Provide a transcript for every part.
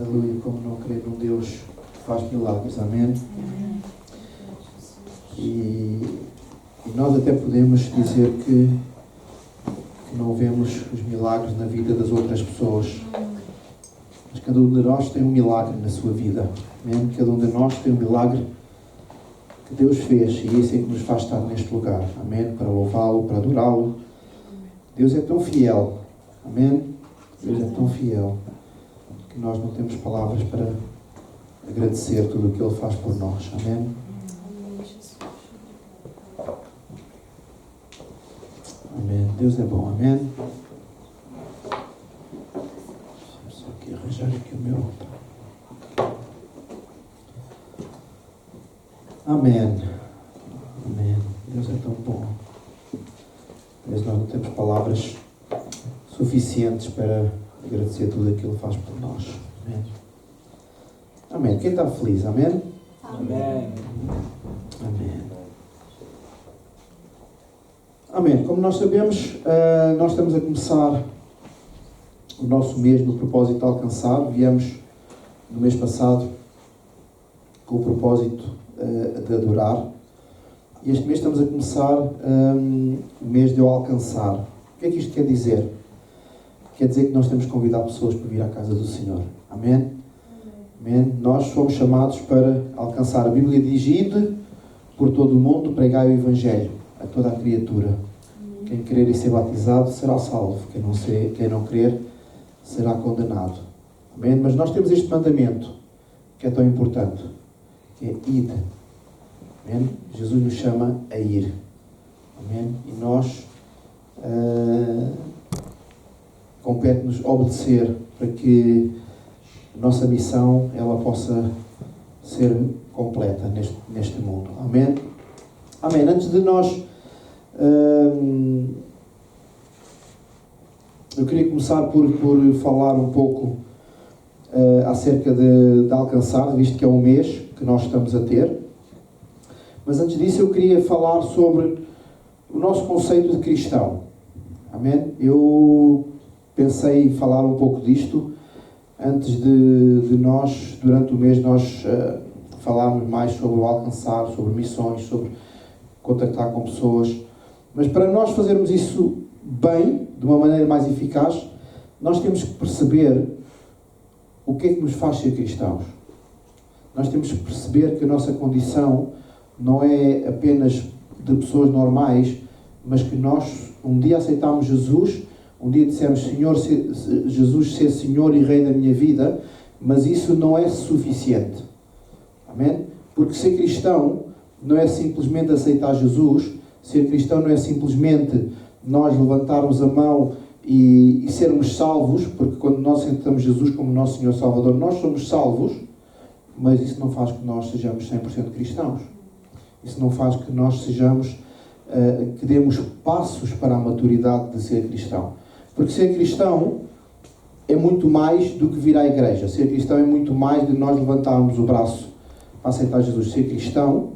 Aleluia, como não crer num Deus que faz milagres, amém? E nós até podemos dizer que não vemos os milagres na vida das outras pessoas, mas cada um de nós tem um milagre na sua vida, amém? Cada um de nós tem um milagre que Deus fez, e isso é que nos faz estar neste lugar, amém? Para louvá-lo, para adorá-lo. Deus é tão fiel, amém? Deus é tão fiel que nós não temos palavras para agradecer tudo o que Ele faz por nós, amém? Amém. Deus é bom, amém? Deixa eu só aqui arranjar aqui o meu. Amém. Amém. Deus é tão bom. Mas nós não temos palavras suficientes para agradecer tudo aquilo que faz por nós. Amém. Amém. Quem está feliz? Amém? Amém. Amém. Amém. Como nós sabemos, nós estamos a começar o nosso mês no propósito de alcançar. Viemos no mês passado com o propósito de adorar. E este mês estamos a começar o mês de eu alcançar. O que é que isto quer dizer? Quer dizer que nós temos que convidar pessoas para vir à casa do Senhor. Amém? Amém. Nós somos chamados para alcançar. A Bíblia diz: ide por todo o mundo, pregai o Evangelho a toda a criatura. Quem crer e ser batizado será salvo. Quem não crer será condenado. Amém? Mas nós temos este mandamento que é tão importante, que é ide. Amém? Jesus nos chama a ir. Amém? E nós compete-nos obedecer para que a nossa missão ela possa ser completa neste mundo. Amém? Amém. Antes de nós eu queria começar por falar um pouco acerca de alcançar, visto que é um mês que nós estamos a ter. Mas antes disso eu queria falar sobre o nosso conceito de cristão. Amém? Eu pensei em falar um pouco disto antes de nós, durante o mês, nós falarmos mais sobre o alcançar, sobre missões, sobre contactar com pessoas. Mas para nós fazermos isso bem, de uma maneira mais eficaz, nós temos que perceber o que é que nos faz ser cristãos. Nós temos que perceber que a nossa condição não é apenas de pessoas normais, mas que nós um dia aceitámos Jesus, um dia dissemos: Senhor, Jesus, ser Senhor e Rei da minha vida, mas isso não é suficiente. Amém? Porque ser cristão não é simplesmente aceitar Jesus. Ser cristão não é simplesmente nós levantarmos a mão e sermos salvos, porque quando nós aceitamos Jesus como nosso Senhor Salvador, nós somos salvos, mas isso não faz que nós sejamos 100% cristãos. Isso não faz que nós sejamos, que demos passos para a maturidade de ser cristão. Porque ser cristão é muito mais do que vir à igreja. Ser cristão é muito mais de nós levantarmos o braço para aceitar Jesus. Ser cristão,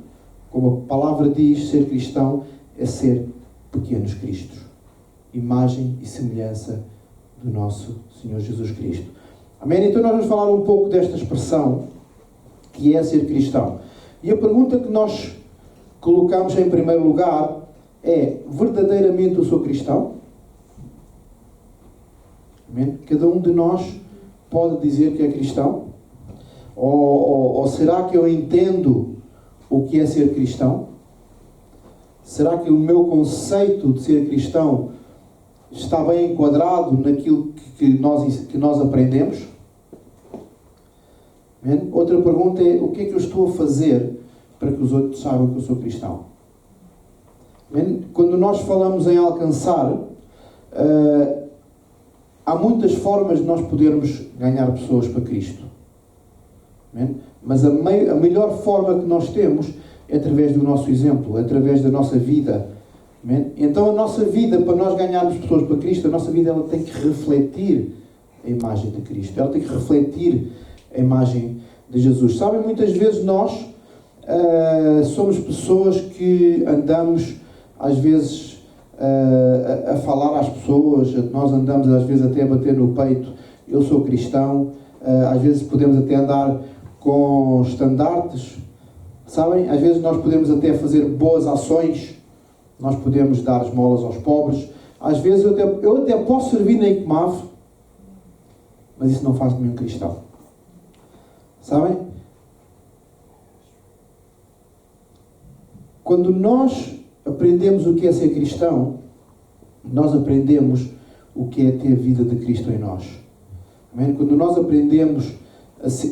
como a palavra diz, ser cristão é ser pequenos cristos. Imagem e semelhança do nosso Senhor Jesus Cristo. Amém? Então nós vamos falar um pouco desta expressão que é ser cristão. E a pergunta que nós colocamos em primeiro lugar é: verdadeiramente eu sou cristão? Amém? Cada um de nós pode dizer que é cristão? Ou será que eu entendo o que é ser cristão? Será que o meu conceito de ser cristão está bem enquadrado naquilo que nós aprendemos? Amém? Outra pergunta é: o que é que eu estou a fazer para que os outros saibam que eu sou cristão? Amém? Quando nós falamos em alcançar, há muitas formas de nós podermos ganhar pessoas para Cristo. Amém? Mas a melhor forma que nós temos é através do nosso exemplo, é através da nossa vida. Amém? Então a nossa vida, para nós ganharmos pessoas para Cristo, a nossa vida ela tem que refletir a imagem de Cristo. Ela tem que refletir a imagem de Jesus. Sabem, muitas vezes nós somos pessoas que andamos, às vezes, a falar às pessoas, nós andamos às vezes até a bater no peito: eu sou cristão, às vezes podemos até andar com estandartes, sabem? Às vezes nós podemos até fazer boas ações, nós podemos dar esmolas aos pobres, às vezes eu até posso servir na ICMAV, mas isso não faz de mim um cristão. Sabem? Quando nós aprendemos o que é ser cristão, nós aprendemos o que é ter a vida de Cristo em nós. Amém? Quando nós aprendemos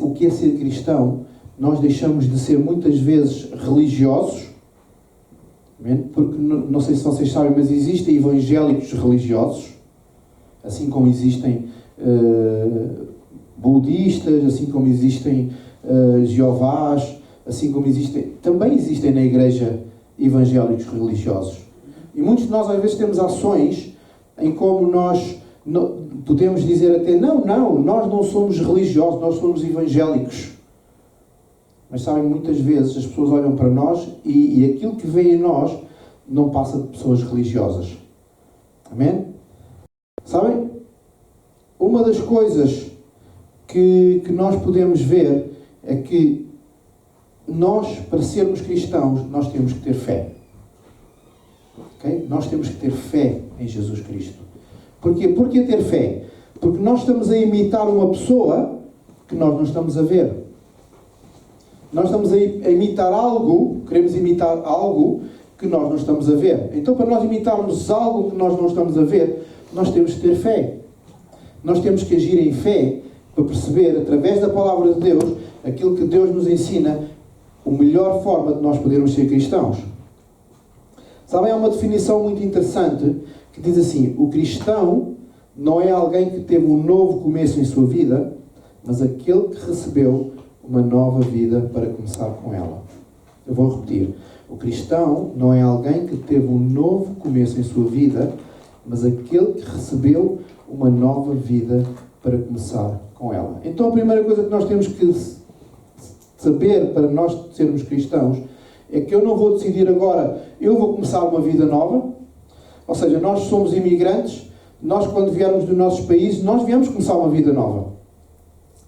o que é ser cristão, nós deixamos de ser muitas vezes religiosos. Amém? Porque, não sei se vocês sabem, mas existem evangélicos religiosos, assim como existem budistas, assim como existem Jeovás, assim como também existem na igreja evangélicos religiosos. E muitos de nós às vezes temos ações em como nós podemos dizer até, não, nós não somos religiosos, nós somos evangélicos. Mas sabem, muitas vezes as pessoas olham para nós e aquilo que vê em nós não passa de pessoas religiosas. Amém? Sabem? Uma das coisas que nós podemos ver é que nós, para sermos cristãos, nós temos que ter fé. Okay? Nós temos que ter fé em Jesus Cristo. Porquê? Porquê ter fé? Porque nós estamos a imitar uma pessoa que nós não estamos a ver. Nós estamos a imitar algo, queremos imitar algo que nós não estamos a ver. Então, para nós imitarmos algo que nós não estamos a ver, nós temos que ter fé. Nós temos que agir em fé para perceber, através da palavra de Deus, aquilo que Deus nos ensina, a melhor forma de nós podermos ser cristãos. Sabem, há uma definição muito interessante que diz assim: o cristão não é alguém que teve um novo começo em sua vida, mas aquele que recebeu uma nova vida para começar com ela. Eu vou repetir. O cristão não é alguém que teve um novo começo em sua vida, mas aquele que recebeu uma nova vida para começar com ela. Então a primeira coisa que nós temos que saber para nós sermos cristãos é que eu não vou decidir agora, eu vou começar uma vida nova. Ou seja, nós somos imigrantes, nós quando viermos dos nossos países, nós viemos começar uma vida nova.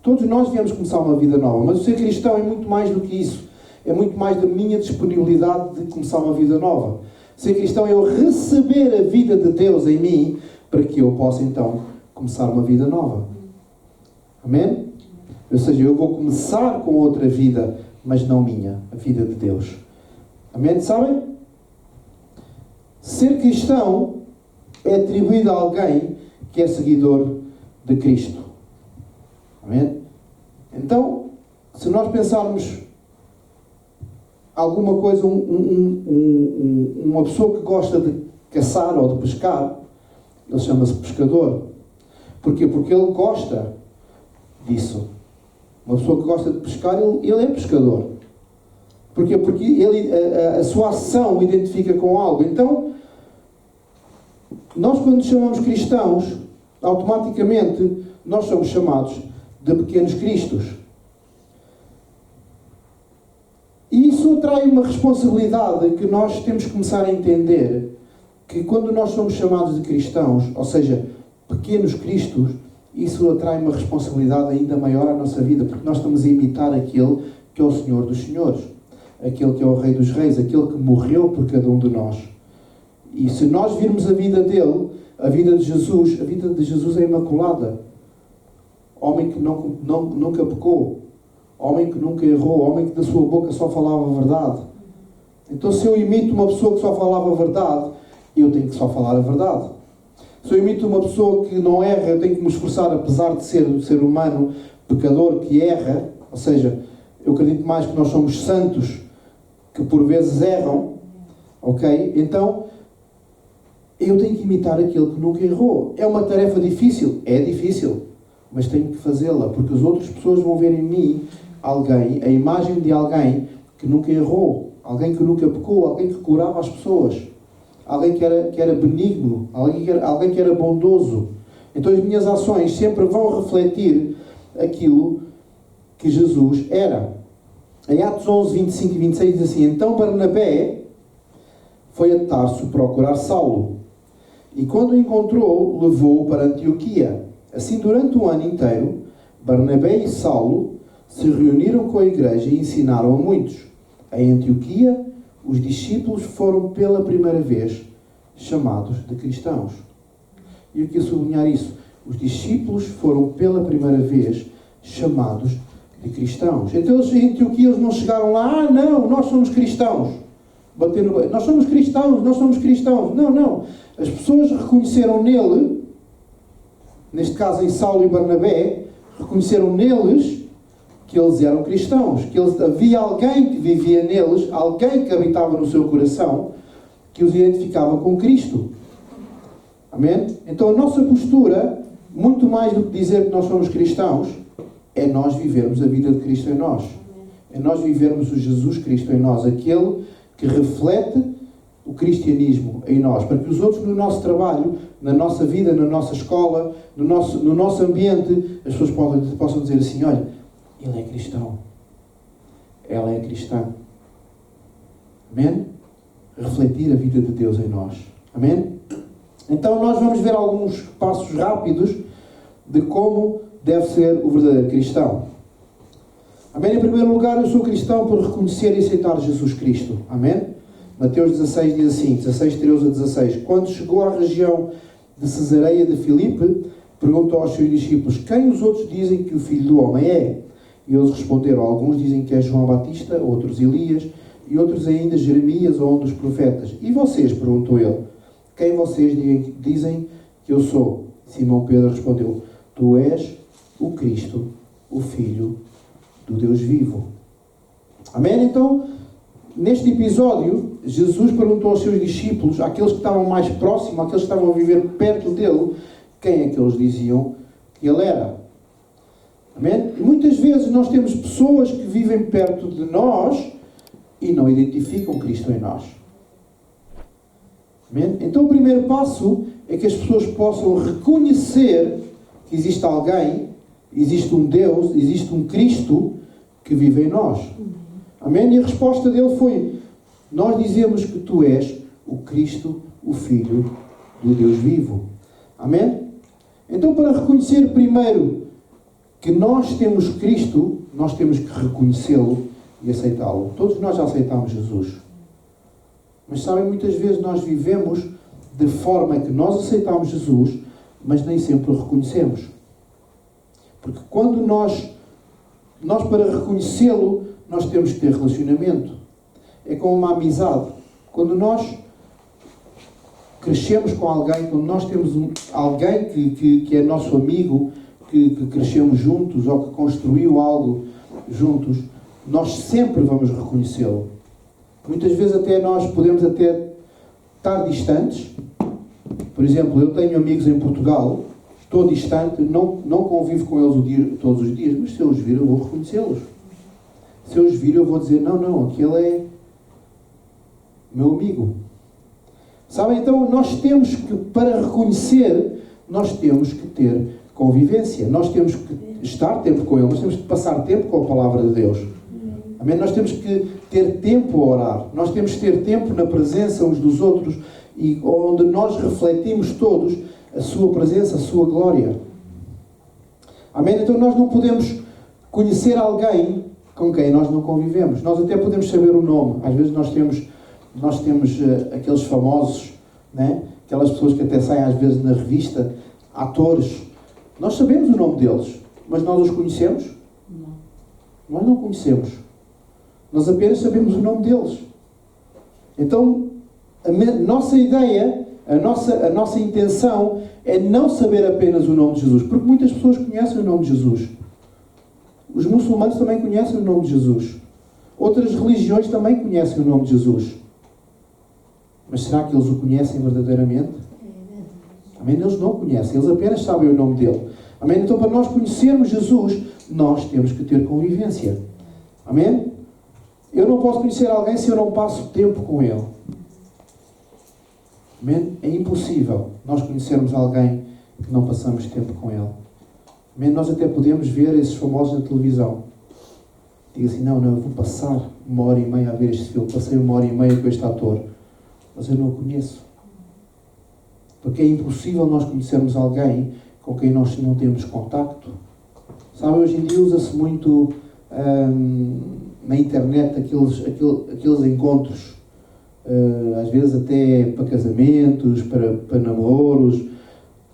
Todos nós viemos começar uma vida nova, mas o ser cristão é muito mais do que isso. É muito mais da minha disponibilidade de começar uma vida nova. Ser cristão é eu receber a vida de Deus em mim para que eu possa então começar uma vida nova. Amém? Ou seja, eu vou começar com outra vida, mas não minha, a vida de Deus. Amém? Sabem? Ser cristão é atribuído a alguém que é seguidor de Cristo. Amém? Então, se nós pensarmos alguma coisa, uma pessoa que gosta de caçar ou de pescar, ele chama-se pescador. Porquê? Porque ele gosta disso. Uma pessoa que gosta de pescar, ele é pescador. Porquê? Porque a sua ação identifica com algo. Então, nós quando nos chamamos cristãos, automaticamente nós somos chamados de pequenos cristos. E isso atrai uma responsabilidade que nós temos que começar a entender, que quando nós somos chamados de cristãos, ou seja, pequenos cristos, isso atrai uma responsabilidade ainda maior à nossa vida, porque nós estamos a imitar aquele que é o Senhor dos Senhores, aquele que é o Rei dos Reis, aquele que morreu por cada um de nós. E se nós virmos a vida dele, a vida de Jesus é imaculada. Homem que nunca pecou, homem que nunca errou, homem que da sua boca só falava a verdade. Então, se eu imito uma pessoa que só falava a verdade, eu tenho que só falar a verdade. Se eu imito uma pessoa que não erra, eu tenho que me esforçar, apesar de ser um ser humano pecador que erra. Ou seja, eu acredito mais que nós somos santos que por vezes erram. Ok? Então, eu tenho que imitar aquele que nunca errou. É uma tarefa difícil? É difícil. Mas tenho que fazê-la, porque as outras pessoas vão ver em mim alguém, a imagem de alguém que nunca errou, alguém que nunca pecou, alguém que curava as pessoas, alguém que era benigno, alguém que era bondoso. Então as minhas ações sempre vão refletir aquilo que Jesus era. Em Atos 11, 25 e 26 diz assim: então Barnabé foi a Tarso procurar Saulo, e quando o encontrou, levou-o para Antioquia. Assim, durante um ano inteiro, Barnabé e Saulo se reuniram com a igreja e ensinaram a muitos. Em Antioquia, os discípulos foram pela primeira vez chamados de cristãos. E eu queria sublinhar isso. Os discípulos foram pela primeira vez chamados de cristãos. Então eles em Antioquia eles não chegaram lá, não, nós somos cristãos. Nós somos cristãos, nós somos cristãos. Não, não. As pessoas reconheceram nele, neste caso em Saulo e Barnabé, reconheceram neles que eles eram cristãos, que havia alguém que vivia neles, alguém que habitava no seu coração, que os identificava com Cristo. Amém? Então a nossa postura, muito mais do que dizer que nós somos cristãos, é nós vivermos a vida de Cristo em nós. É nós vivermos o Jesus Cristo em nós, aquele que reflete o cristianismo em nós, para que os outros no nosso trabalho, na nossa vida, na nossa escola, no nosso ambiente, as pessoas possam dizer assim, olha, ele é cristão. Ela é cristã. Amém? Refletir a vida de Deus em nós. Amém? Então nós vamos ver alguns passos rápidos de como deve ser o verdadeiro cristão. Amém? Em primeiro lugar, eu sou cristão por reconhecer e aceitar Jesus Cristo. Amém? Mateus 16 diz assim, 16, 13 a 16. Quando chegou à região de Cesareia de Filipe, perguntou aos seus discípulos, quem os outros dizem que o Filho do Homem é? E eles responderam, alguns dizem que é João Batista, outros Elias, e outros ainda Jeremias ou um dos profetas. E vocês? Perguntou ele. Quem vocês dizem que eu sou? Simão Pedro respondeu, tu és o Cristo, o Filho do Deus vivo. Amém? Então, neste episódio, Jesus perguntou aos seus discípulos, àqueles que estavam mais próximos, àqueles que estavam a viver perto dele, quem é que eles diziam que ele era. Amém? E muitas vezes nós temos pessoas que vivem perto de nós e não identificam Cristo em nós. Amém? Então o primeiro passo é que as pessoas possam reconhecer que existe alguém, existe um Deus, existe um Cristo que vive em nós. Amém? E a resposta dele foi, nós dizemos que tu és o Cristo, o Filho do Deus vivo. Amém? Então para reconhecer primeiro que nós temos Cristo, nós temos que reconhecê-lo e aceitá-lo. Todos nós já aceitamos Jesus. Mas sabem, muitas vezes nós vivemos de forma que nós aceitamos Jesus, mas nem sempre o reconhecemos. Porque quando nós para reconhecê-lo, nós temos que ter relacionamento. É como uma amizade. Quando nós crescemos com alguém, quando nós temos alguém que é nosso amigo, que crescemos juntos ou que construiu algo juntos, nós sempre vamos reconhecê-lo. Muitas vezes até nós podemos até estar distantes. Por exemplo, eu tenho amigos em Portugal, estou distante, não convivo com eles todos os dias, mas se eu os vir eu vou reconhecê-los. Se eu os vir eu vou dizer, não, aquele é meu amigo. Sabem? Então nós temos que, para reconhecer, nós temos que ter convivência. Nós temos que estar tempo com ele. Nós temos que passar tempo com a palavra de Deus. Amém? Nós temos que ter tempo a orar. Nós temos que ter tempo na presença uns dos outros e onde nós refletimos todos a sua presença, a sua glória. Amém? Então nós não podemos conhecer alguém com quem nós não convivemos. Nós até podemos saber o nome. Às vezes nós temos aqueles famosos, né? Aquelas pessoas que até saem às vezes na revista, atores. Nós sabemos o nome deles, mas nós os conhecemos? Não. Nós não conhecemos. Nós apenas sabemos o nome deles. Então, a nossa ideia, a nossa intenção é não saber apenas o nome de Jesus, porque muitas pessoas conhecem o nome de Jesus. Os muçulmanos também conhecem o nome de Jesus. Outras religiões também conhecem o nome de Jesus. Mas será que eles o conhecem verdadeiramente? Amém? Eles não conhecem, eles apenas sabem o nome dele. Amém? Então, para nós conhecermos Jesus, nós temos que ter convivência. Amém? Eu não posso conhecer alguém se eu não passo tempo com ele. Amém? É impossível nós conhecermos alguém que não passamos tempo com ele. Amém? Nós até podemos ver esses famosos na televisão. Diga assim, não, eu vou passar 1h30 a ver este filme. Passei 1h30 com este ator. Mas eu não o conheço. Porque é impossível nós conhecermos alguém com quem nós não temos contacto. Sabe, hoje em dia usa-se muito na internet aqueles encontros, às vezes até para casamentos, para namoros.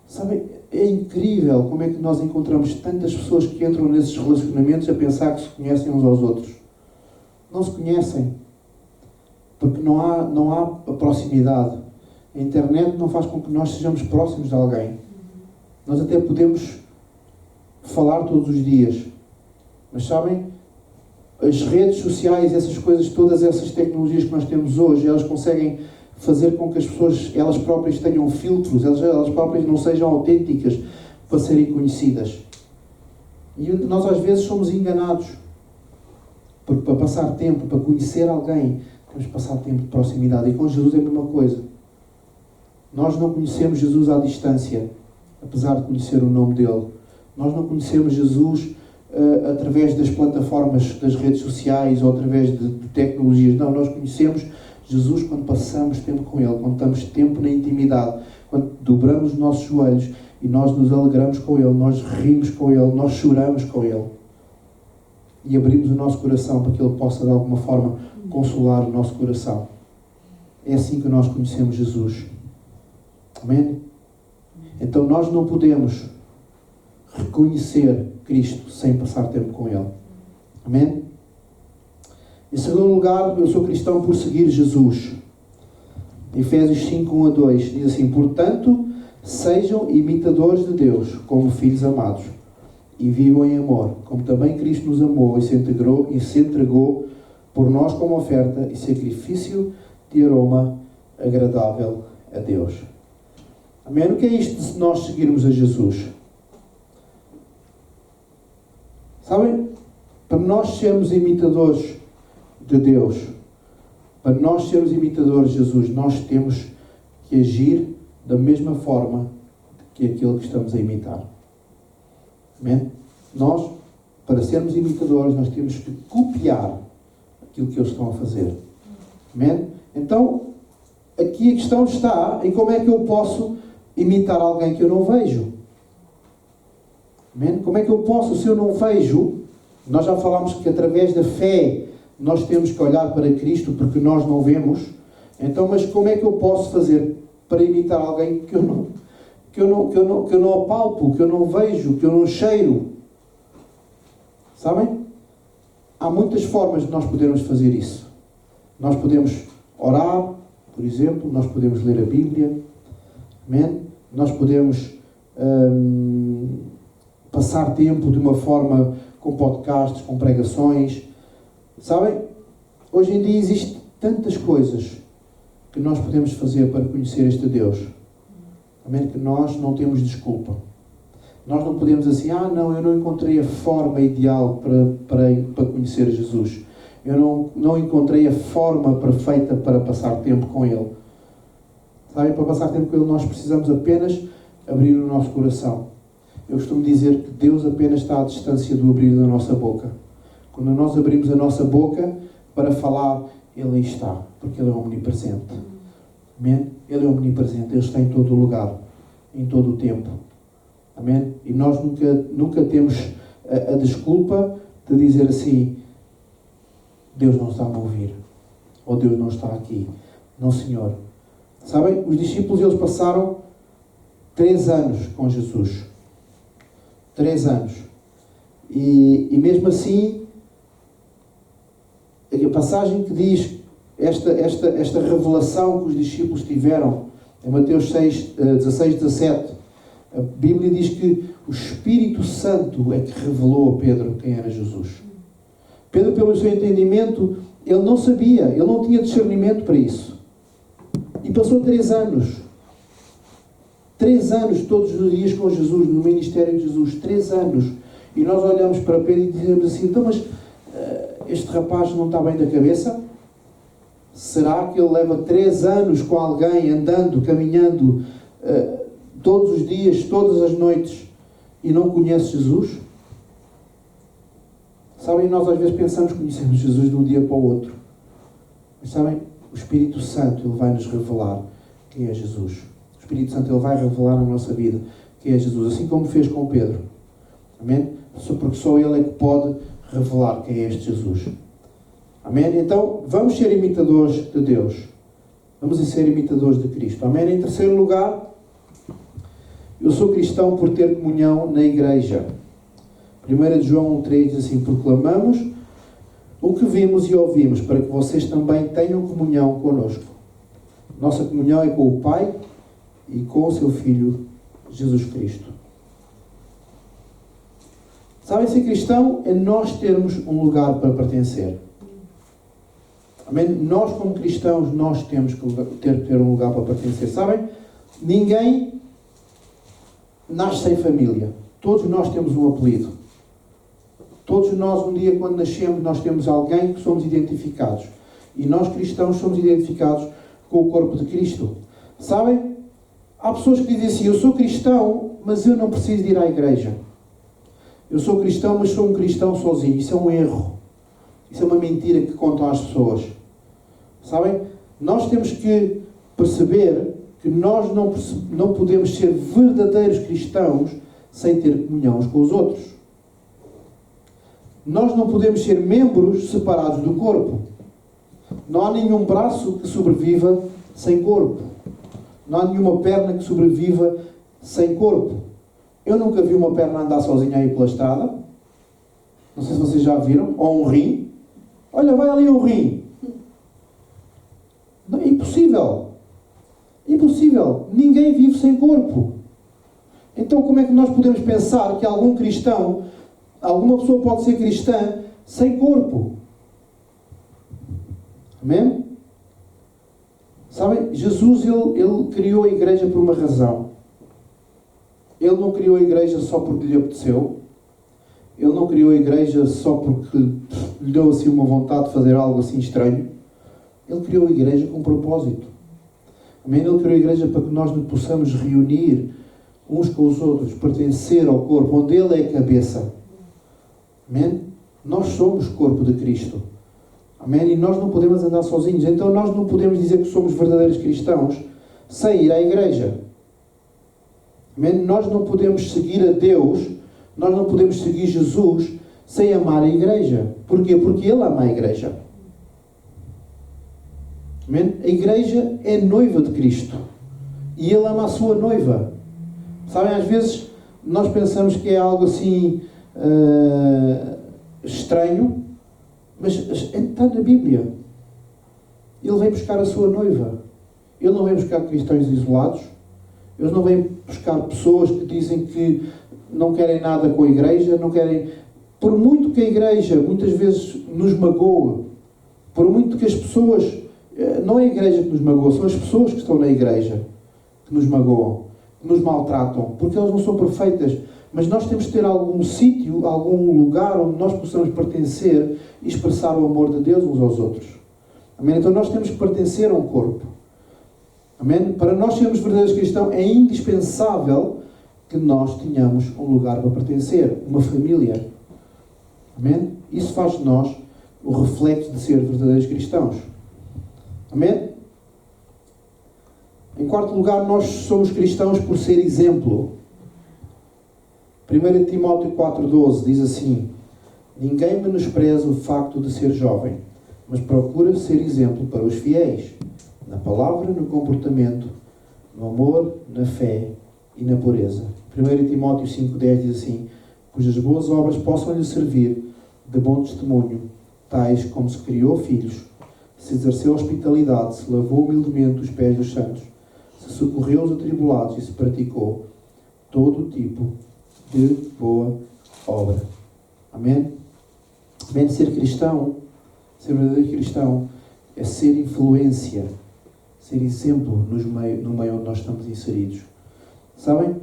Sabe, é incrível como é que nós encontramos tantas pessoas que entram nesses relacionamentos a pensar que se conhecem uns aos outros. Não se conhecem, porque não há a proximidade. A internet não faz com que nós sejamos próximos de alguém. Nós até podemos falar todos os dias, mas sabem, as redes sociais, essas coisas, todas essas tecnologias que nós temos hoje, elas conseguem fazer com que as pessoas, elas próprias tenham filtros, elas próprias não sejam autênticas para serem conhecidas. E nós às vezes somos enganados, porque para passar tempo, para conhecer alguém, temos que passar tempo de proximidade. E com Jesus é a mesma coisa. Nós não conhecemos Jesus à distância, apesar de conhecer o nome dele. Nós não conhecemos Jesus através das plataformas das redes sociais ou através de tecnologias. Não, nós conhecemos Jesus quando passamos tempo com Ele, quando estamos tempo na intimidade, quando dobramos os nossos joelhos e nós nos alegramos com Ele, nós rimos com Ele, nós choramos com Ele. E abrimos o nosso coração para que Ele possa, de alguma forma, consolar o nosso coração. É assim que nós conhecemos Jesus. Amém? Então nós não podemos reconhecer Cristo sem passar tempo com Ele. Amém? Em segundo lugar, eu sou cristão por seguir Jesus. Efésios 5, 1-2 diz assim: portanto, sejam imitadores de Deus, como filhos amados, e vivam em amor, como também Cristo nos amou e se entregou por nós como oferta e sacrifício de aroma agradável a Deus. Amém? O que é isto de nós seguirmos a Jesus? Sabem? Para nós sermos imitadores de Deus, para nós sermos imitadores de Jesus, nós temos que agir da mesma forma que aquele que estamos a imitar. Amém? Nós, para sermos imitadores, nós temos que copiar aquilo que eles estão a fazer. Amém? Então, aqui a questão está em como é que eu posso imitar alguém que eu não vejo. Amém? Como é que eu posso, se eu não vejo? Nós já falámos que através da fé nós temos que olhar para Cristo porque nós não vemos. Então, mas como é que eu posso fazer para imitar alguém que eu não apalpo, que eu não vejo, que eu não cheiro? Sabem? Há muitas formas de nós podermos fazer isso. Nós podemos orar, por exemplo, nós podemos ler a Bíblia. Amém? Nós podemos passar tempo de uma forma com podcasts, com pregações. Sabem? Hoje em dia existem tantas coisas que nós podemos fazer para conhecer este Deus. Amém? Que nós não temos desculpa. Nós não podemos assim, não, eu não encontrei a forma ideal para conhecer Jesus. Eu não encontrei a forma perfeita para passar tempo com Ele. Sabem? Para passar tempo com Ele nós precisamos apenas abrir o nosso coração. Eu costumo dizer que Deus apenas está à distância do abrir da nossa boca. Quando nós abrimos a nossa boca para falar, Ele aí está, porque Ele é omnipresente. Amém? Ele é omnipresente, Ele está em todo o lugar, em todo o tempo. Amém? E nós nunca temos a desculpa de dizer assim, Deus não está a me ouvir, ou Deus não está aqui. Não, Senhor. Sabem, os discípulos, eles passaram 3 anos com Jesus. 3 anos. E mesmo assim, a passagem que diz esta revelação que os discípulos tiveram, em Mateus 6, 16, 17, a Bíblia diz que o Espírito Santo é que revelou a Pedro quem era Jesus. Pedro, pelo seu entendimento, ele não sabia, ele não tinha discernimento para isso. E passou 3 anos. 3 anos todos os dias com Jesus, no ministério de Jesus. 3 anos. E nós olhamos para Pedro e dizemos assim, então, mas este rapaz não está bem da cabeça? Será que ele leva 3 anos com alguém, andando, caminhando, todos os dias, todas as noites, e não conhece Jesus? Sabem, nós às vezes pensamos que conhecemos Jesus de um dia para o outro. Mas sabem, o Espírito Santo, Ele vai nos revelar quem é Jesus. O Espírito Santo, Ele vai revelar na nossa vida quem é Jesus. Assim como fez com Pedro. Amém? porque só Ele é que pode revelar quem é este Jesus. Amém? Então, vamos ser imitadores de Deus. Vamos ser imitadores de Cristo. Amém? Em terceiro lugar, eu sou cristão por ter comunhão na igreja. 1 João 1,3 diz assim: proclamamos o que vimos e ouvimos, para que vocês também tenham comunhão connosco. Nossa comunhão é com o Pai e com o seu Filho, Jesus Cristo. Sabem, ser cristão é nós termos um lugar para pertencer. Amém? Nós, como cristãos, nós temos que ter um lugar para pertencer. Sabem? Ninguém nasce sem família. Todos nós temos um apelido. Todos nós, um dia, quando nascemos, nós temos alguém que somos identificados. E nós, cristãos, somos identificados com o corpo de Cristo. Sabem? Há pessoas que dizem assim: eu sou cristão, mas eu não preciso de ir à igreja. Eu sou cristão, mas sou um cristão sozinho. Isso é um erro. Isso é uma mentira que contam às pessoas. Sabem? Nós temos que perceber que nós não podemos ser verdadeiros cristãos sem ter comunhão uns com os outros. Nós não podemos ser membros separados do corpo. Não há nenhum braço que sobreviva sem corpo. Não há nenhuma perna que sobreviva sem corpo. Eu nunca vi uma perna andar sozinha aí pela estrada. Não sei se vocês já viram. Ou um rim. Olha, vai ali um rim. Não, é impossível. Impossível. Ninguém vive sem corpo. Então como é que nós podemos pensar que algum cristão, alguma pessoa pode ser cristã sem corpo? Amém? Sabem, Jesus, ele criou a igreja por uma razão. Ele não criou a igreja só porque lhe apeteceu. Ele não criou a igreja só porque lhe deu assim uma vontade de fazer algo assim estranho. Ele criou a igreja com um propósito. Amém? Ele criou a igreja para que nós nos possamos reunir uns com os outros, pertencer ao corpo, onde Ele é a cabeça. Amém? Nós somos corpo de Cristo. Amém? E nós não podemos andar sozinhos. Então nós não podemos dizer que somos verdadeiros cristãos sem ir à igreja. Amém? Nós não podemos seguir a Deus, nós não podemos seguir Jesus sem amar a igreja. Porquê? Porque Ele ama a igreja. Amém? A igreja é noiva de Cristo. E Ele ama a sua noiva. Sabem, às vezes nós pensamos que é algo assim estranho, mas está na Bíblia. Ele vem buscar a sua noiva. Ele não vem buscar cristãos isolados. Ele não vem buscar pessoas que dizem que não querem nada com a igreja, não querem... Por muito que a igreja muitas vezes nos magoa, por muito que as pessoas... Não é a igreja que nos magoa, são as pessoas que estão na igreja que nos magoam, que nos maltratam, porque elas não são perfeitas. Mas nós temos que ter algum sítio, algum lugar onde nós possamos pertencer e expressar o amor de Deus uns aos outros. Amém? Então nós temos que pertencer a um corpo. Amém? Para nós sermos verdadeiros cristãos é indispensável que nós tenhamos um lugar para pertencer, uma família. Amém? Isso faz de nós o reflexo de ser verdadeiros cristãos. Amém? Em quarto lugar, nós somos cristãos por ser exemplo. 1 Timóteo 4,12 diz assim: ninguém menospreza o facto de ser jovem, mas procura ser exemplo para os fiéis, na palavra, no comportamento, no amor, na fé e na pureza. 1 Timóteo 5,10 diz assim: cujas boas obras possam lhe servir de bom testemunho, tais como se criou filhos, se exerceu hospitalidade, se lavou humildemente os pés dos santos, se socorreu os atribulados e se praticou todo tipo de boa obra. Amém? Amém? Ser cristão, ser verdadeiro cristão, é ser influência, ser exemplo no meio onde nós estamos inseridos. Sabem?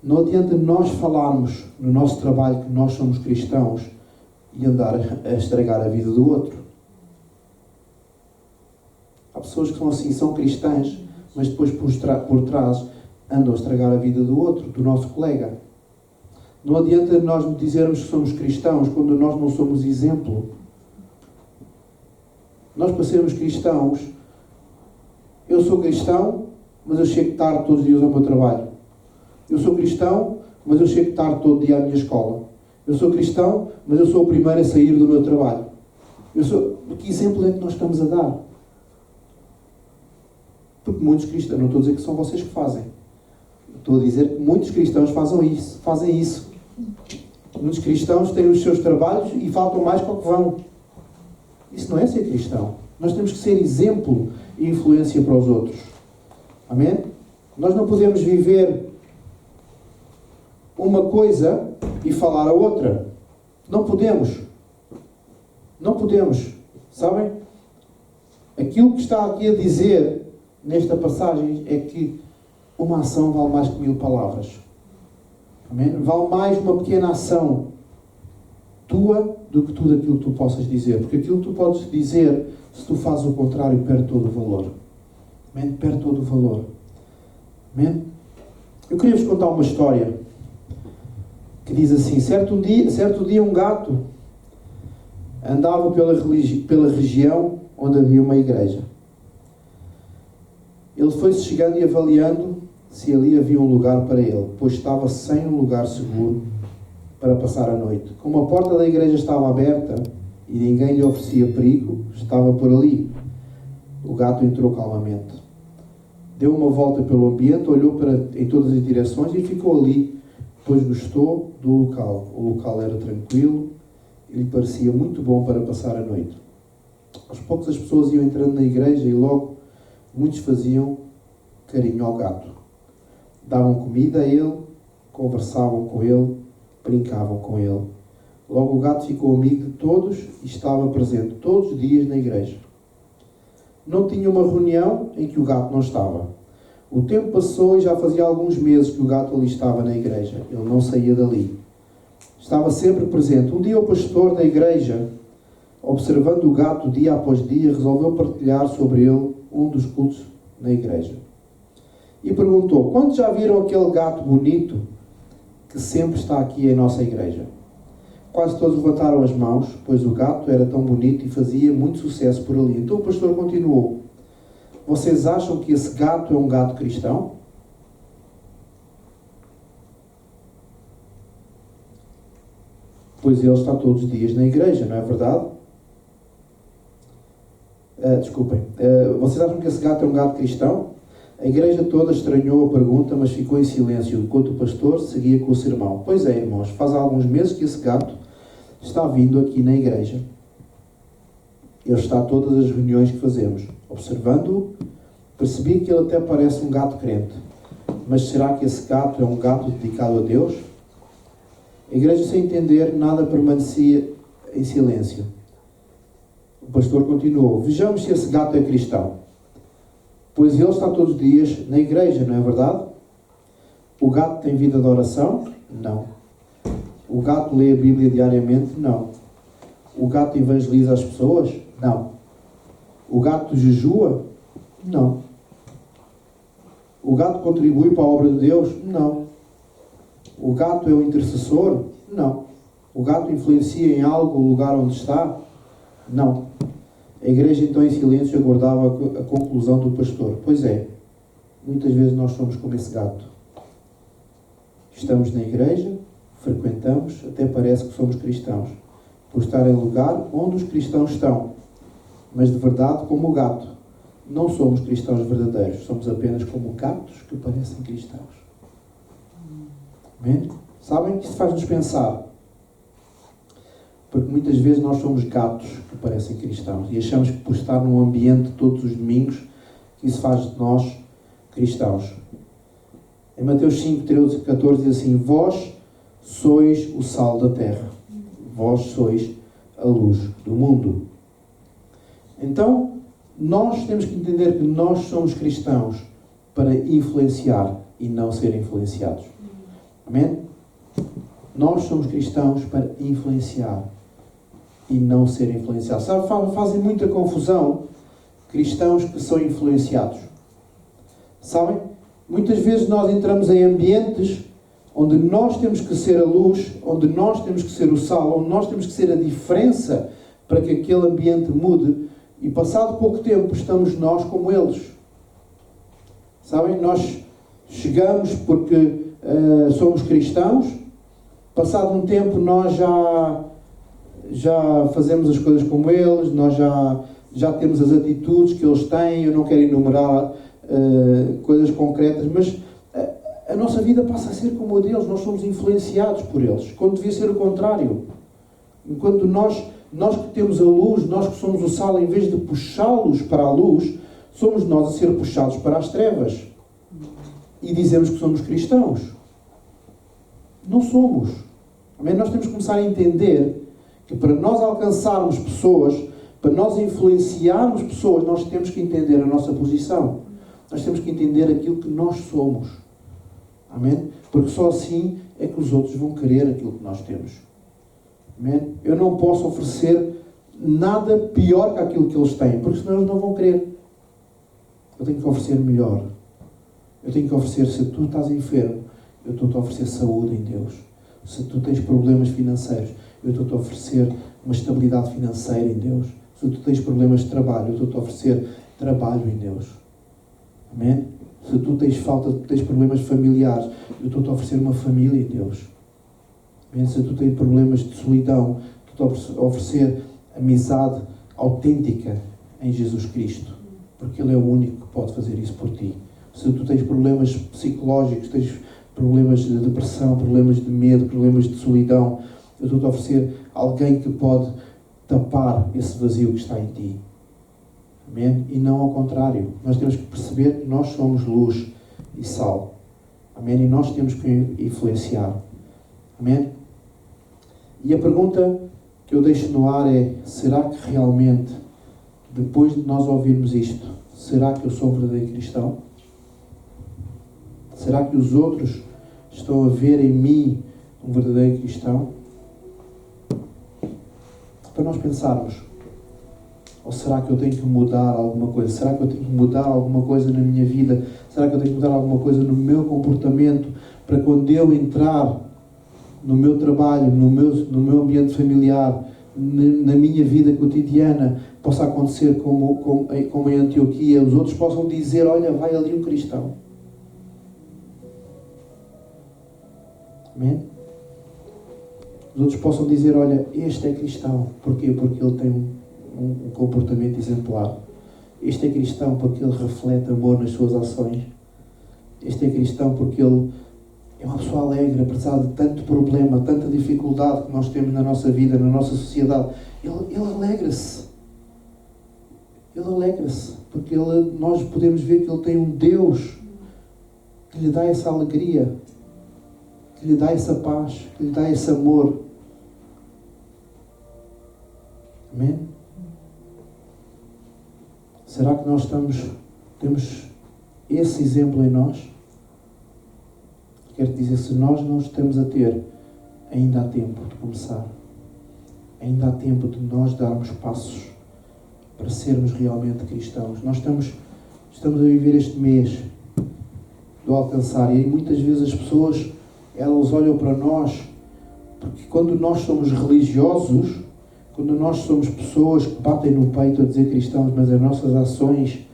Não adianta nós falarmos no nosso trabalho que nós somos cristãos e andar a estragar a vida do outro. Há pessoas que são assim, são cristãs, mas depois por trás andam a estragar a vida do outro, do nosso colega. Não adianta nós dizermos que somos cristãos quando nós não somos exemplo. Nós, para sermos cristãos, eu sou cristão, mas eu chego tarde todos os dias ao meu trabalho. Eu sou cristão, mas eu chego tarde todo dia à minha escola. Eu sou cristão, mas eu sou o primeiro a sair do meu trabalho. Que exemplo é que nós estamos a dar? Porque muitos cristãos, não estou a dizer que são vocês que fazem. Estou a dizer que muitos cristãos fazem isso. Muitos cristãos têm os seus trabalhos e faltam mais para o que vão. Isso não é ser cristão. Nós temos que ser exemplo e influência para os outros. Amém? Nós não podemos viver uma coisa e falar a outra. Não podemos. Não podemos. Sabem? Aquilo que está aqui a dizer nesta passagem é que uma ação vale mais que 1000 palavras. Amém? Vale mais uma pequena ação tua do que tudo aquilo que tu possas dizer. Porque aquilo que tu podes dizer, se tu fazes o contrário, perde todo o valor. Amém? Perde todo o valor. Amém? Eu queria vos contar uma história que diz assim: certo dia um gato andava pela região onde havia uma igreja. Ele foi-se chegando e avaliando se ali havia um lugar para ele, pois estava sem um lugar seguro para passar a noite. Como a porta da igreja estava aberta e ninguém lhe oferecia perigo, estava por ali. O gato entrou calmamente. Deu uma volta pelo ambiente, olhou em todas as direções e ficou ali, pois gostou do local. O local era tranquilo e lhe parecia muito bom para passar a noite. Aos poucos as pessoas iam entrando na igreja e logo muitos faziam carinho ao gato. Davam comida a ele, conversavam com ele, brincavam com ele. Logo o gato ficou amigo de todos e estava presente todos os dias na igreja. Não tinha uma reunião em que o gato não estava. O tempo passou e já fazia alguns meses que o gato ali estava na igreja. Ele não saía dali. Estava sempre presente. Um dia o pastor da igreja, observando o gato dia após dia, resolveu partilhar sobre ele um dos cultos na igreja. E perguntou: quantos já viram aquele gato bonito que sempre está aqui em nossa igreja? Quase todos levantaram as mãos, pois o gato era tão bonito e fazia muito sucesso por ali. Então o pastor continuou: vocês acham que esse gato é um gato cristão? Pois ele está todos os dias na igreja, não é verdade? Vocês acham que esse gato é um gato cristão? A igreja toda estranhou a pergunta, mas ficou em silêncio, enquanto o pastor seguia com o sermão. Pois é, irmãos, faz alguns meses que esse gato está vindo aqui na igreja. Ele está a todas as reuniões que fazemos. Observando-o, percebi que ele até parece um gato crente. Mas será que esse gato é um gato dedicado a Deus? A igreja, sem entender, nada permanecia em silêncio. O pastor continuou: vejamos se esse gato é cristão. Pois ele está todos os dias na igreja, não é verdade? O gato tem vida de oração? Não. O gato lê a Bíblia diariamente? Não. O gato evangeliza as pessoas? Não. O gato jejua? Não. O gato contribui para a obra de Deus? Não. O gato é um intercessor? Não. O gato influencia em algo o lugar onde está? Não. A igreja então em silêncio aguardava a conclusão do pastor. Pois é, muitas vezes nós somos como esse gato. Estamos na igreja, frequentamos, até parece que somos cristãos, por estar em lugar onde os cristãos estão. Mas de verdade, como o gato, não somos cristãos verdadeiros, somos apenas como gatos que parecem cristãos. Amém? Sabem? Isto faz-nos pensar. Porque muitas vezes nós somos gatos que parecem cristãos e achamos que por estar num ambiente todos os domingos, isso faz de nós cristãos. Em Mateus 5, 13 e 14 diz assim: vós sois o sal da terra, vós sois a luz do mundo. Então, nós temos que entender que nós somos cristãos para influenciar e não ser influenciados. Amém? Nós somos cristãos para influenciar e não ser influenciados. Sabe, fazem muita confusão cristãos que são influenciados. Sabem? Muitas vezes nós entramos em ambientes onde nós temos que ser a luz, onde nós temos que ser o sal, onde nós temos que ser a diferença para que aquele ambiente mude, e passado pouco tempo estamos nós como eles. Sabem? Nós chegamos porque somos cristãos, passado um tempo nós já fazemos as coisas como eles, nós já temos as atitudes que eles têm. Eu não quero enumerar coisas concretas, mas a nossa vida passa a ser como a deles, nós somos influenciados por eles, quando devia ser o contrário. Enquanto nós que temos a luz, nós que somos o sal, em vez de puxá-los para a luz, somos nós a ser puxados para as trevas. E dizemos que somos cristãos. Não somos. Amém? Nós temos que começar a entender que para nós alcançarmos pessoas, para nós influenciarmos pessoas, nós temos que entender a nossa posição. Nós temos que entender aquilo que nós somos. Amém? Porque só assim é que os outros vão querer aquilo que nós temos. Amém? Eu não posso oferecer nada pior que aquilo que eles têm, porque senão eles não vão querer. Eu tenho que oferecer melhor. Eu tenho que oferecer, se tu estás enfermo, eu estou-te a oferecer saúde em Deus. Se tu tens problemas financeiros, eu estou-te a oferecer uma estabilidade financeira em Deus. Se tu tens problemas de trabalho, eu estou-te a oferecer trabalho em Deus. Amém? Se tu tens problemas familiares, eu estou-te a oferecer uma família em Deus. Amém? Se tu tens problemas de solidão, eu estou-te a oferecer amizade autêntica em Jesus Cristo. Porque Ele é o único que pode fazer isso por ti. Se tu tens problemas psicológicos, tens problemas de depressão, problemas de medo, problemas de solidão, eu estou-te a oferecer alguém que pode tapar esse vazio que está em ti. Amém? E não ao contrário. Nós temos que perceber que nós somos luz e sal. Amém? E nós temos que influenciar. Amém? E a pergunta que eu deixo no ar é: será que realmente, depois de nós ouvirmos isto, será que eu sou um verdadeiro cristão? Será que os outros estão a ver em mim um verdadeiro cristão? Para nós pensarmos. Ou será que eu tenho que mudar alguma coisa? Será que eu tenho que mudar alguma coisa na minha vida? Será que eu tenho que mudar alguma coisa no meu comportamento para quando eu entrar no meu trabalho, no meu ambiente familiar, na minha vida cotidiana, possa acontecer como em Antioquia, os outros possam dizer: olha, vai ali um cristão. Amém? Os outros possam dizer: olha, este é cristão. Porquê? Porque ele tem um comportamento exemplar. Este é cristão porque ele reflete amor nas suas ações. Este é cristão porque ele é uma pessoa alegre, apesar de tanto problema, tanta dificuldade que nós temos na nossa vida, na nossa sociedade. Ele alegra-se. Ele alegra-se. Porque nós podemos ver que ele tem um Deus que lhe dá essa alegria, que lhe dá essa paz, que lhe dá esse amor. Amém? Será que nós temos esse exemplo em nós? Quero dizer, se nós não estamos a ter, ainda há tempo de começar. Ainda há tempo de nós darmos passos para sermos realmente cristãos. Nós estamos a viver este mês do alcançar, e muitas vezes as pessoas, elas olham para nós, porque quando nós somos religiosos, quando nós somos pessoas que batem no peito a dizer cristãos, mas as nossas ações,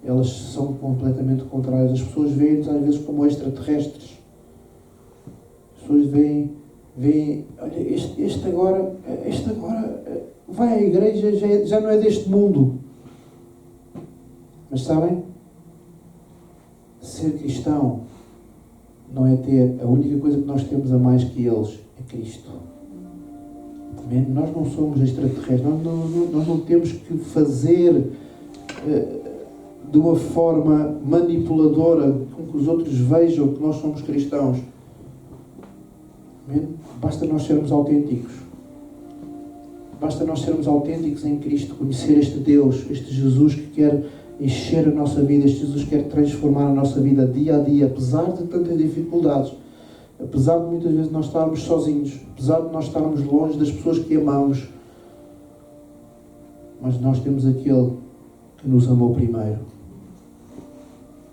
elas são completamente contrárias. As pessoas veem-nos às vezes como extraterrestres. As pessoas veem, olha, este agora vai à igreja, já não é deste mundo. Mas sabem? Ser cristão não é ter, a única coisa que nós temos a mais que eles é Cristo. Amém? Nós não somos extraterrestres, nós não temos que fazer de uma forma manipuladora com que os outros vejam que nós somos cristãos. Amém? Basta nós sermos autênticos. Basta nós sermos autênticos em Cristo, conhecer este Deus, este Jesus que quer encher a nossa vida, este Jesus que quer transformar a nossa vida dia a dia, apesar de tantas dificuldades, apesar de muitas vezes nós estarmos sozinhos, apesar de nós estarmos longe das pessoas que amamos, mas nós temos aquele que nos amou primeiro.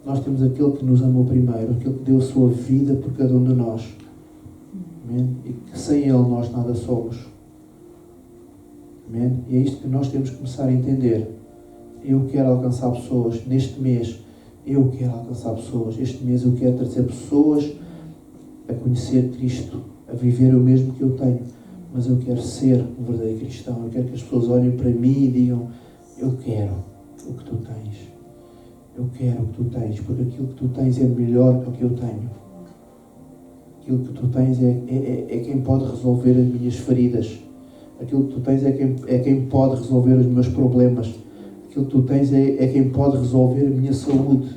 Nós temos aquele que nos amou primeiro, aquele que deu a sua vida por cada um de nós. Amém? E que sem Ele nós nada somos. Amém? E é isto que nós temos que começar a entender. Eu quero alcançar pessoas neste mês. Eu quero alcançar pessoas. Este mês eu quero trazer pessoas a conhecer Cristo, a viver o mesmo que eu tenho, mas eu quero ser um verdadeiro cristão. Eu quero que as pessoas olhem para mim e digam: eu quero o que tu tens. Eu quero o que tu tens, porque aquilo que tu tens é melhor que o que eu tenho. Aquilo que tu tens é quem pode resolver as minhas feridas. Aquilo que tu tens é quem pode resolver os meus problemas. Aquilo que tu tens é quem pode resolver a minha saúde.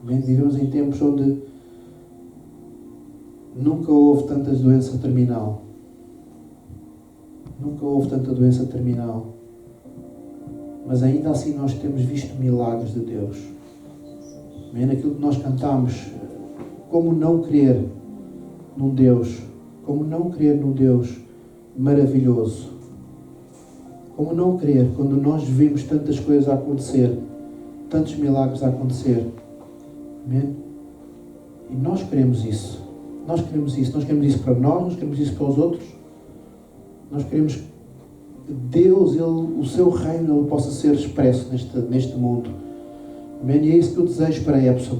Amém? Vivemos em tempos onde nunca houve tanta doença terminal. Nunca houve tanta doença terminal. Mas ainda assim nós temos visto milagres de Deus. Amém? Aquilo que nós cantamos, como não crer num Deus, como não crer num Deus maravilhoso? Como não crer quando nós vimos tantas coisas a acontecer, tantos milagres a acontecer? Amém? E nós queremos isso. Nós queremos isso. Nós queremos isso para nós queremos isso para os outros. Nós queremos que Deus, o seu reino, ele possa ser expresso neste mundo. Amém? E é isso que eu desejo para Epsom.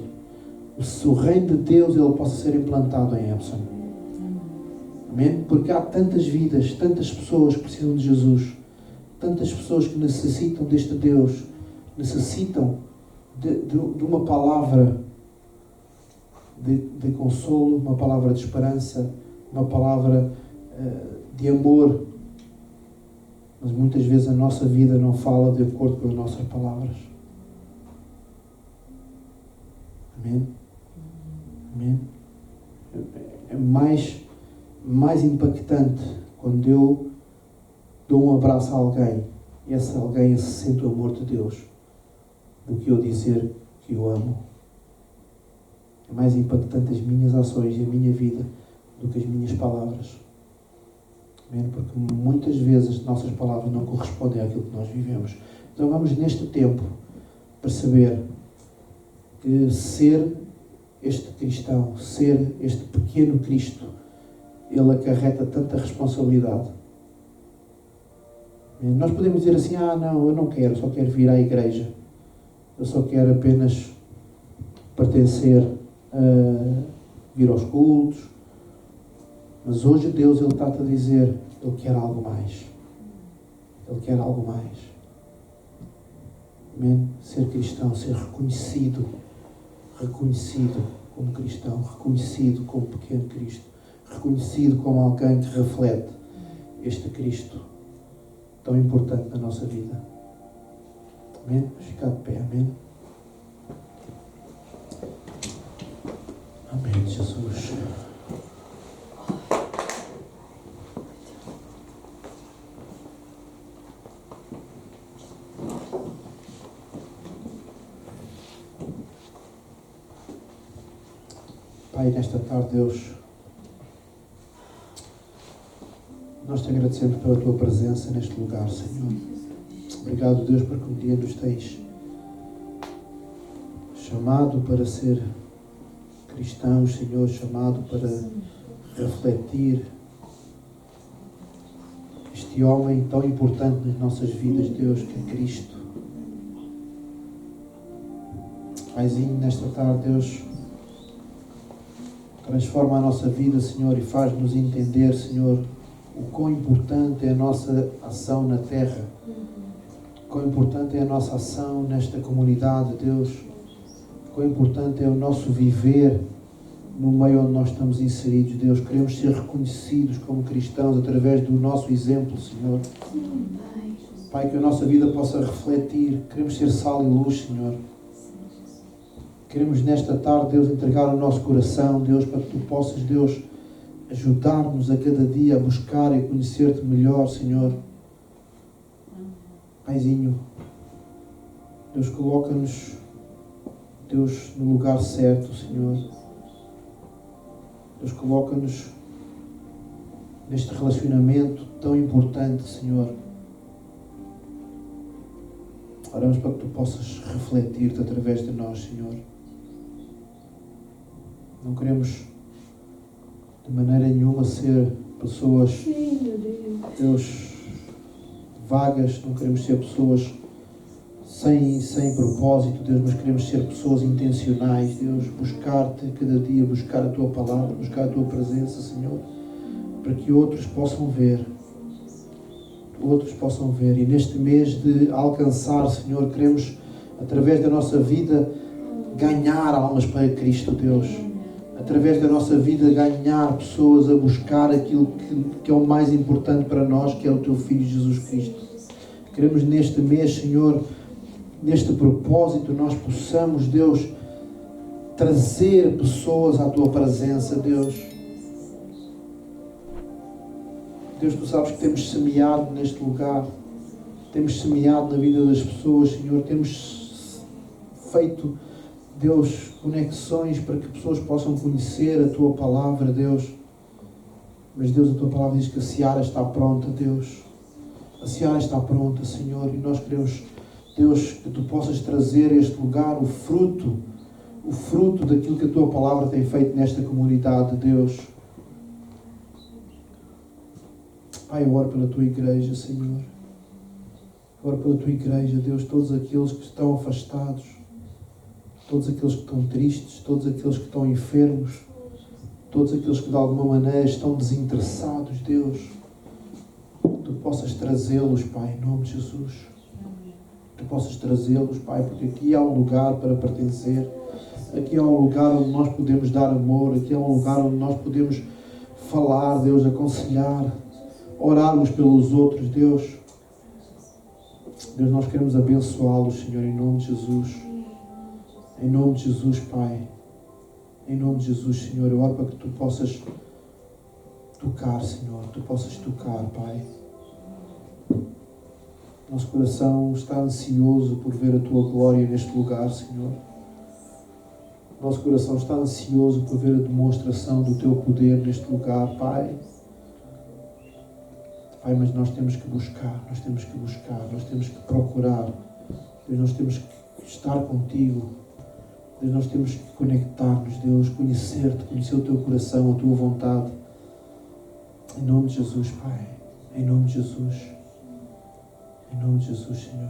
O reino de Deus, ele possa ser implantado em Epsom. Amém? Porque há tantas vidas, tantas pessoas que precisam de Jesus. Tantas pessoas que necessitam deste Deus. Necessitam de uma palavra de consolo, uma palavra de esperança, uma palavra de amor. Mas muitas vezes a nossa vida não fala de acordo com as nossas palavras. Amém? Amém? É mais impactante quando eu dou um abraço a alguém e esse alguém se sente o amor de Deus do que eu dizer que o amo. É mais impactante as minhas ações e a minha vida do que as minhas palavras. Amém? Porque muitas vezes as nossas palavras não correspondem àquilo que nós vivemos. Então vamos neste tempo perceber que ser este cristão, ser este pequeno Cristo, ele acarreta tanta responsabilidade. Nós podemos dizer assim: não, eu não quero, só quero vir à igreja. Eu só quero apenas pertencer, vir aos cultos. Mas hoje Deus, ele está-te a dizer, ele quer algo mais. Ele quer algo mais. Amém? Ser cristão, ser reconhecido como cristão, reconhecido como pequeno Cristo, reconhecido como alguém que reflete este Cristo tão importante na nossa vida. Amém? Vamos ficar de pé. Amém? Amém, Jesus. Pai, nesta tarde, Deus, nós te agradecemos pela tua presença neste lugar, Senhor. Obrigado, Deus, porque um dia nos tens chamado para ser cristãos, Senhor, chamado para refletir este homem tão importante nas nossas vidas, Deus, que é Cristo. Paizinho, nesta tarde, Deus, transforma a nossa vida, Senhor, e faz-nos entender, Senhor, o quão importante é a nossa ação na terra, o quão importante é a nossa ação nesta comunidade, Deus, o quão importante é o nosso viver no meio onde nós estamos inseridos, Deus. Queremos ser reconhecidos como cristãos através do nosso exemplo, Senhor. Pai, que a nossa vida possa refletir. Queremos ser sal e luz, Senhor. Queremos nesta tarde, Deus, entregar o nosso coração, Deus, para que Tu possas, Deus, ajudar-nos a cada dia a buscar e conhecer-Te melhor, Senhor. Paizinho, Deus, coloca-nos, Deus, no lugar certo, Senhor. Deus, coloca-nos neste relacionamento tão importante, Senhor. Oramos para que Tu possas refletir-Te através de nós, Senhor. Não queremos de maneira nenhuma ser pessoas, Deus, vagas. Não queremos ser pessoas sem propósito, Deus, mas queremos ser pessoas intencionais, Deus, buscar-te cada dia, buscar a Tua palavra, buscar a Tua presença, Senhor, para que outros possam ver. E neste mês de alcançar, Senhor, queremos, através da nossa vida, ganhar almas para Cristo, Deus. Através da nossa vida, ganhar pessoas a buscar aquilo que é o mais importante para nós, que é o Teu Filho Jesus Cristo. Queremos neste mês, Senhor, neste propósito, nós possamos, Deus, trazer pessoas à Tua presença, Deus. Deus, Tu sabes que temos semeado neste lugar, temos semeado na vida das pessoas, Senhor, temos feito, Deus, conexões para que pessoas possam conhecer a Tua palavra, Deus. Mas, Deus, a Tua palavra diz que a seara está pronta, Deus. A seara está pronta, Senhor, e nós queremos, Deus, que Tu possas trazer a este lugar o fruto daquilo que a Tua palavra tem feito nesta comunidade, Deus. Pai, eu oro pela Tua igreja, Senhor. Eu oro pela Tua igreja, Deus, todos aqueles que estão afastados, todos aqueles que estão tristes, todos aqueles que estão enfermos, todos aqueles que de alguma maneira estão desinteressados, Deus, Tu possas trazê-los, Pai, em nome de Jesus. Tu possas trazê-los, Pai, porque aqui há um lugar para pertencer, aqui há um lugar onde nós podemos dar amor, aqui há um lugar onde nós podemos falar, Deus, aconselhar, orarmos pelos outros, Deus. Deus, nós queremos abençoá-los, Senhor, em nome de Jesus. Em nome de Jesus, Pai. Em nome de Jesus, Senhor, eu oro para que Tu possas tocar, Senhor. Tu possas tocar, Pai. Nosso coração está ansioso por ver a Tua glória neste lugar, Senhor. Nosso coração está ansioso por ver a demonstração do Teu poder neste lugar, Pai. Pai, mas nós temos que buscar, nós temos que procurar. Deus, nós temos que estar contigo. Deus, nós temos que conectar-nos, Deus, conhecer-te, conhecer o Teu coração, a Tua vontade. Em nome de Jesus, Pai. Em nome de Jesus. Em nome de Jesus, Senhor.